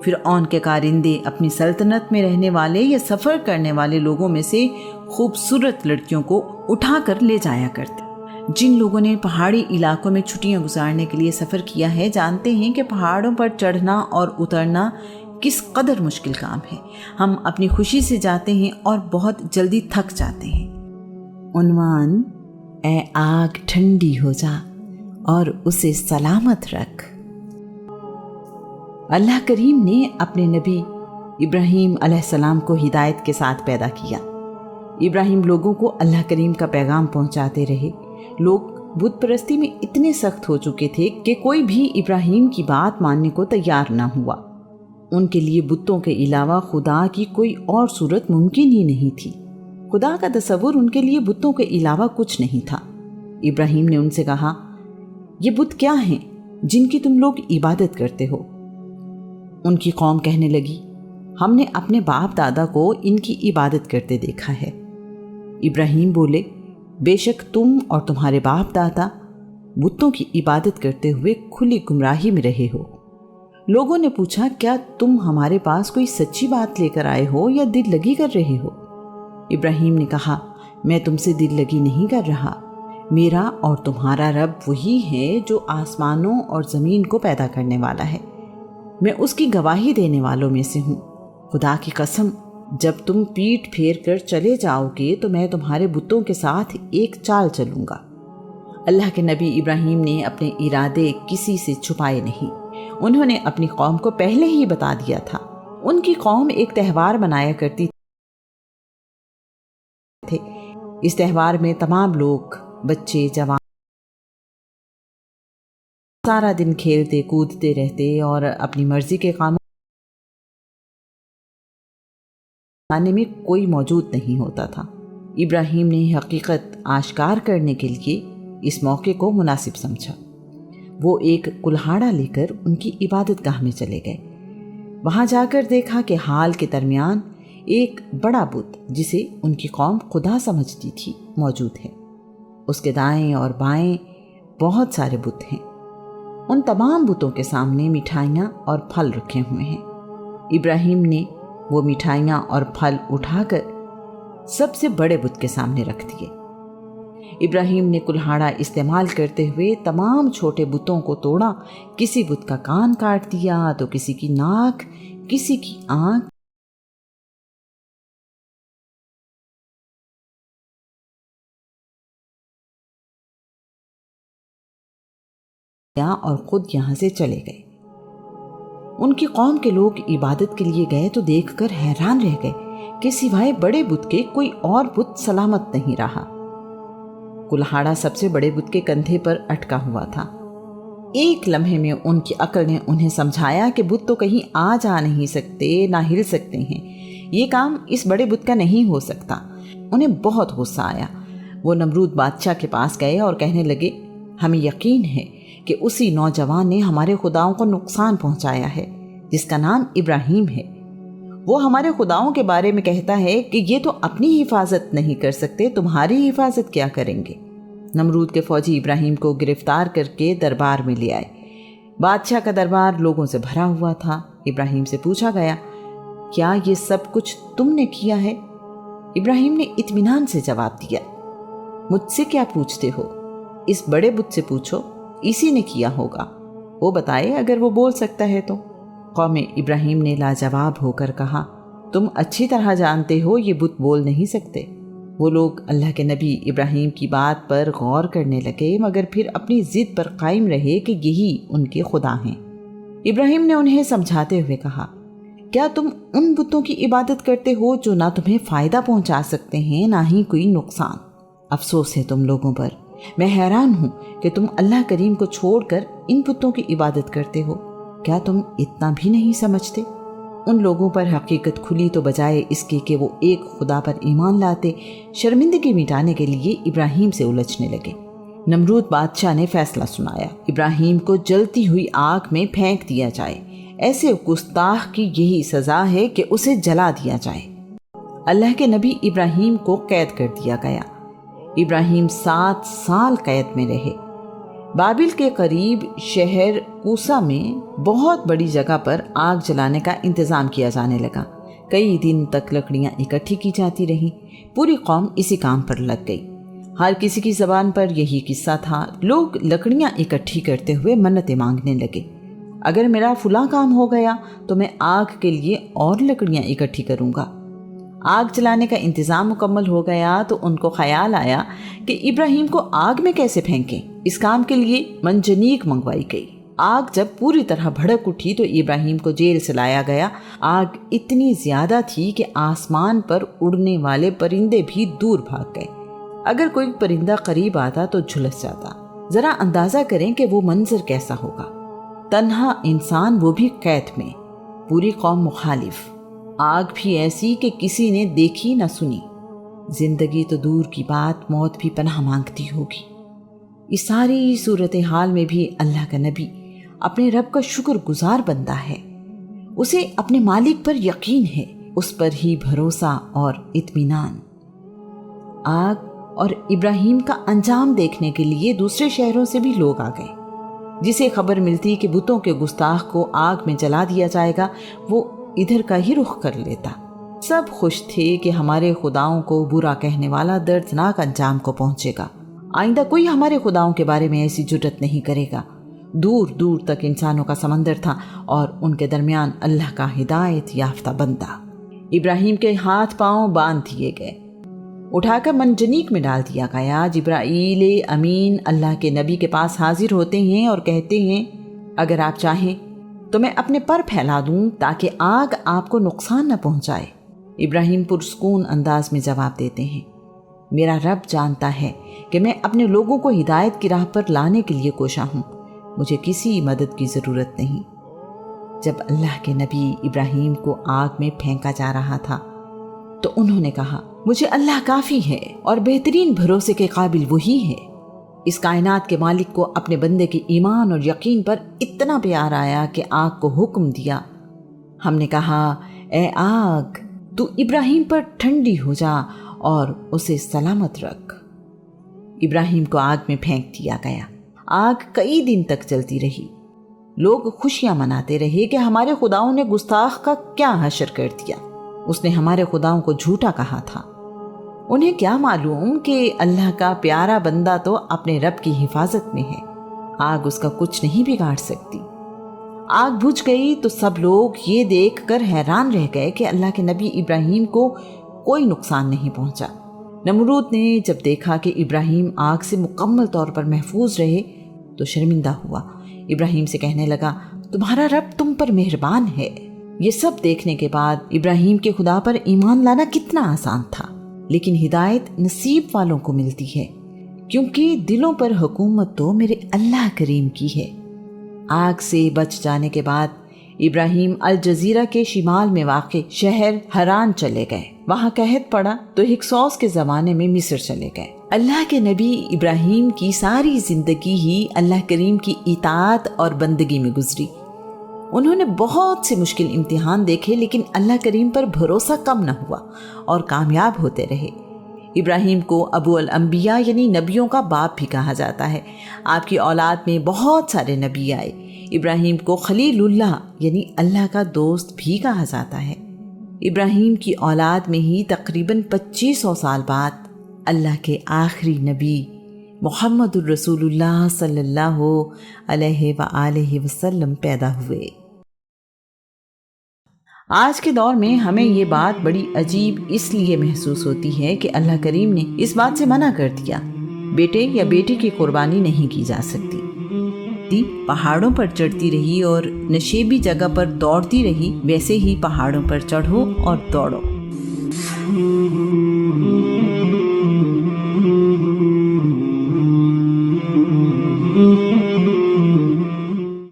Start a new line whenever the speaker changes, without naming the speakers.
فرعون کے کارندے اپنی سلطنت میں رہنے والے یا سفر کرنے والے لوگوں میں سے خوبصورت لڑکیوں کو اٹھا کر لے جایا کرتے۔ جن لوگوں نے پہاڑی علاقوں میں چھٹیاں گزارنے کے لیے سفر کیا ہے جانتے ہیں کہ پہاڑوں پر چڑھنا اور اترنا کس قدر مشکل کام ہے۔ ہم اپنی خوشی سے جاتے ہیں اور بہت جلدی تھک جاتے ہیں۔ عنوان: اے آگ ٹھنڈی ہو جا اور اسے سلامت رکھ۔ اللہ کریم نے اپنے نبی ابراہیم علیہ السلام کو ہدایت کے ساتھ پیدا کیا۔ ابراہیم لوگوں کو اللہ کریم کا پیغام پہنچاتے رہے۔ لوگ بت پرستی میں اتنے سخت ہو چکے تھے کہ کوئی بھی ابراہیم کی بات ماننے کو تیار نہ ہوا۔ ان کے لیے بتوں کے علاوہ خدا کی کوئی اور صورت ممکن ہی نہیں تھی۔ خدا کا تصور ان کے لیے بتوں کے علاوہ کچھ نہیں تھا۔ ابراہیم نے ان سے کہا، یہ بت کیا ہیں جن کی تم لوگ عبادت کرتے ہو؟ ان کی قوم کہنے لگی، ہم نے اپنے باپ دادا کو ان کی عبادت کرتے دیکھا ہے۔ ابراہیم بولے، بے شک تم اور تمہارے باپ دادا بتوں کی عبادت کرتے ہوئے کھلی گمراہی میں رہے ہو۔ لوگوں نے پوچھا، کیا تم ہمارے پاس کوئی سچی بات لے کر آئے ہو یا دل لگی کر رہے ہو؟ ابراہیم نے کہا، میں تم سے دل لگی نہیں کر رہا۔ میرا اور تمہارا رب وہی ہے جو آسمانوں اور زمین کو پیدا کرنے والا ہے۔ میں اس کی گواہی دینے والوں میں سے ہوں۔ خدا کی قسم، جب تم پیٹھ پھیر کر چلے جاؤ گے تو میں تمہارے بتوں کے ساتھ ایک چال چلوں گا۔ اللہ کے نبی ابراہیم نے اپنے ارادے کسی سے چھپائے نہیں۔ انہوں نے اپنی قوم کو پہلے ہی بتا دیا تھا۔ ان کی قوم ایک تہوار منایا کرتی تھے۔ اس تہوار میں تمام لوگ، بچے، جوان سارا دن کھیلتے کودتے رہتے اور اپنی مرضی کے کاموں خانے میں کوئی موجود نہیں ہوتا تھا۔ ابراہیم نے حقیقت آشکار کرنے کے لیے اس موقع کو مناسب سمجھا۔ وہ ایک کلہاڑا لے کر ان کی عبادت گاہ میں چلے گئے۔ وہاں جا کر دیکھا کہ حال کے درمیان ایک بڑا بت، جسے ان کی قوم خدا سمجھتی تھی، موجود ہے۔ اس کے دائیں اور بائیں بہت سارے بت ہیں۔ ان تمام بتوں کے سامنے مٹھائیاں اور پھل رکھے ہوئے ہیں۔ ابراہیم نے وہ مٹھائیاں اور پھل اٹھا کر سب سے بڑے بت کے سامنے رکھ دیے۔ ابراہیم نے کلہاڑا استعمال کرتے ہوئے تمام چھوٹے بتوں کو توڑا۔ کسی بت کا کان کاٹ دیا تو کسی کی ناک، کسی کی آنکھ، اور خود یہاں سے چلے گئے۔ ان کی قوم کے لوگ عبادت کے لیے گئے تو دیکھ کر حیران رہ گئے کہ سوائے بڑے بت کے کوئی اور بت سلامت نہیں رہا۔ کلہاڑا سب سے بڑے بت کے کندھے پر اٹکا ہوا تھا۔ ایک لمحے میں ان کی عقل نے انہیں سمجھایا کہ بت تو کہیں آ جا نہیں سکتے، نہ ہل سکتے ہیں، یہ کام اس بڑے بت کا نہیں ہو سکتا۔ انہیں بہت غصہ آیا۔ وہ نمرود بادشاہ کے پاس گئے اور کہنے لگے، ہمیں یقین ہے کہ اسی نوجوان نے ہمارے خداؤں کو نقصان پہنچایا ہے، جس کا نام ابراہیم ہے۔ وہ ہمارے خداؤں کے بارے میں کہتا ہے کہ یہ تو اپنی حفاظت نہیں کر سکتے، تمہاری حفاظت کیا کریں گے؟ نمرود کے فوجی ابراہیم کو گرفتار کر کے دربار میں لے آئے۔ بادشاہ کا دربار لوگوں سے بھرا ہوا تھا۔ ابراہیم سے پوچھا گیا، کیا یہ سب کچھ تم نے کیا ہے؟ ابراہیم نے اطمینان سے جواب دیا، مجھ سے کیا پوچھتے ہو؟ اس بڑے بت سے پوچھو، اسی نے کیا ہوگا، وہ بتائے اگر وہ بول سکتا ہے تو۔ قوم ابراہیم نے لاجواب ہو کر کہا، تم اچھی طرح جانتے ہو یہ بت بول نہیں سکتے۔ وہ لوگ اللہ کے نبی ابراہیم کی بات پر غور کرنے لگے، مگر پھر اپنی ضد پر قائم رہے کہ یہی ان کے خدا ہیں۔ ابراہیم نے انہیں سمجھاتے ہوئے کہا، کیا تم ان بتوں کی عبادت کرتے ہو جو نہ تمہیں فائدہ پہنچا سکتے ہیں نہ ہی کوئی نقصان؟ افسوس ہے تم لوگوں پر، میں حیران ہوں کہ تم اللہ کریم کو چھوڑ کر ان بتوں کی عبادت کرتے ہو۔ کیا تم اتنا بھی نہیں سمجھتے؟ ان لوگوں پر حقیقت کھلی تو بجائے اس کے کہ وہ ایک خدا پر ایمان لاتے، شرمندگی مٹانے کے لیے ابراہیم سے الجھنے لگے۔ نمرود بادشاہ نے فیصلہ سنایا، ابراہیم کو جلتی ہوئی آگ میں پھینک دیا جائے۔ ایسے گستاخ کی یہی سزا ہے کہ اسے جلا دیا جائے۔ اللہ کے نبی ابراہیم کو قید کر دیا گیا۔ ابراہیم 7 سال قید میں رہے۔ بابل کے قریب شہر کوسا میں بہت بڑی جگہ پر آگ جلانے کا انتظام کیا جانے لگا۔ کئی دن تک لکڑیاں اکٹھی کی جاتی رہیں۔ پوری قوم اسی کام پر لگ گئی۔ ہر کسی کی زبان پر یہی قصہ تھا۔ لوگ لکڑیاں اکٹھی کرتے ہوئے منتیں مانگنے لگے، اگر میرا فلاں کام ہو گیا تو میں آگ کے لیے اور لکڑیاں اکٹھی کروں گا۔ آگ جلانے کا انتظام مکمل ہو گیا تو ان کو خیال آیا کہ ابراہیم کو آگ میں کیسے پھینکیں۔ اس کام کے لیے منجنیق منگوائی گئی۔ آگ جب پوری طرح بھڑک اٹھی تو ابراہیم کو جیل سے لایا گیا۔ آگ اتنی زیادہ تھی کہ آسمان پر اڑنے والے پرندے بھی دور بھاگ گئے۔ اگر کوئی پرندہ قریب آتا تو جھلس جاتا۔ ذرا اندازہ کریں کہ وہ منظر کیسا ہوگا۔ تنہا انسان، وہ بھی قید میں، پوری قوم مخالف، آگ بھی ایسی کہ کسی نے دیکھی نہ سنی۔ زندگی تو دور کی بات، موت بھی پناہ مانگتی ہوگی۔ اس ساری صورتحال میں بھی اللہ کا نبی اپنے رب کا شکر گزار بندہ ہے۔ اسے اپنے مالک پر یقین ہے، اس پر ہی بھروسہ اور اطمینان۔ آگ اور ابراہیم کا انجام دیکھنے کے لیے دوسرے شہروں سے بھی لوگ آ گئے۔ جسے خبر ملتی کہ بتوں کے گستاخ کو آگ میں جلا دیا جائے گا، وہ ادھر کا ہی رخ کر لیتا۔ سب خوش تھے کہ ہمارے خداؤں کو برا کہنے والا دردناک انجام کو پہنچے گا۔ آئندہ کوئی ہمارے خداؤں کے بارے میں ایسی جرت نہیں کرے گا۔ دور دور تک انسانوں کا سمندر تھا اور ان کے درمیان اللہ کا ہدایت یافتہ بندہ۔ ابراہیم کے ہاتھ پاؤں باندھ دیے گئے، اٹھا کر منجنیق میں ڈال دیا گیا۔ جبرائیل امین اللہ کے نبی کے پاس حاضر ہوتے ہیں اور کہتے ہیں، اگر آپ چاہیں تو میں اپنے پر پھیلا دوں تاکہ آگ آپ کو نقصان نہ پہنچائے۔ ابراہیم پرسکون انداز میں جواب دیتے ہیں، میرا رب جانتا ہے کہ میں اپنے لوگوں کو ہدایت کی راہ پر لانے کے لیے کوشاں ہوں، مجھے کسی مدد کی ضرورت نہیں۔ جب اللہ کے نبی ابراہیم کو آگ میں پھینکا جا رہا تھا تو انہوں نے کہا، مجھے اللہ کافی ہے اور بہترین بھروسے کے قابل وہی ہے۔ اس کائنات کے مالک کو اپنے بندے کے ایمان اور یقین پر اتنا پیار آیا کہ آگ کو حکم دیا۔ ہم نے کہا، اے آگ، تو ابراہیم پر ٹھنڈی ہو جا اور اسے سلامت رکھ۔ ابراہیم کو آگ میں پھینک دیا گیا۔ آگ کئی دن تک چلتی رہی۔ لوگ خوشیاں مناتے رہے کہ ہمارے خداؤں نے گستاخ کا کیا حشر کر دیا، اس نے ہمارے خداؤں کو جھوٹا کہا تھا۔ انہیں کیا معلوم کہ اللہ کا پیارا بندہ تو اپنے رب کی حفاظت میں ہے، آگ اس کا کچھ نہیں بگاڑ سکتی۔ آگ بجھ گئی تو سب لوگ یہ دیکھ کر حیران رہ گئے کہ اللہ کے نبی ابراہیم کو کوئی نقصان نہیں پہنچا۔ نمرود نے جب دیکھا کہ ابراہیم آگ سے مکمل طور پر محفوظ رہے تو شرمندہ ہوا۔ ابراہیم سے کہنے لگا، تمہارا رب تم پر مہربان ہے۔ یہ سب دیکھنے کے بعد ابراہیم کے خدا پر ایمان لانا کتنا آسان تھا، لیکن ہدایت نصیب والوں کو ملتی ہے، کیونکہ دلوں پر حکومت تو میرے اللہ کریم کی ہے۔ آگ سے بچ جانے کے بعد ابراہیم الجزیرہ کے شمال میں واقع شہر حران چلے گئے۔ وہاں قحط پڑا تو ہکسوس کے زمانے میں مصر چلے گئے۔ اللہ کے نبی ابراہیم کی ساری زندگی ہی اللہ کریم کی اطاعت اور بندگی میں گزری۔ انہوں نے بہت سے مشکل امتحان دیکھے، لیکن اللہ کریم پر بھروسہ کم نہ ہوا اور کامیاب ہوتے رہے۔ ابراہیم کو ابو الانبیاء یعنی نبیوں کا باپ بھی کہا جاتا ہے۔ آپ کی اولاد میں بہت سارے نبی آئے۔ ابراہیم کو خلیل اللہ یعنی اللہ کا دوست بھی کہا جاتا ہے۔ ابراہیم کی اولاد میں ہی تقریباً 2500 سال بعد اللہ کے آخری نبی محمد الرسول اللہ صلی اللہ علیہ وآلہ وسلم پیدا ہوئے۔ آج کے دور میں ہمیں یہ بات بڑی عجیب اس لیے محسوس ہوتی ہے کہ اللہ کریم نے اس بات سے منع کر دیا، بیٹے یا بیٹی کی قربانی نہیں کی جا سکتی۔ پہاڑوں پر چڑھتی رہی اور نشیبی جگہ پر دوڑتی رہی، ویسے ہی پہاڑوں پر چڑھو اور دوڑو۔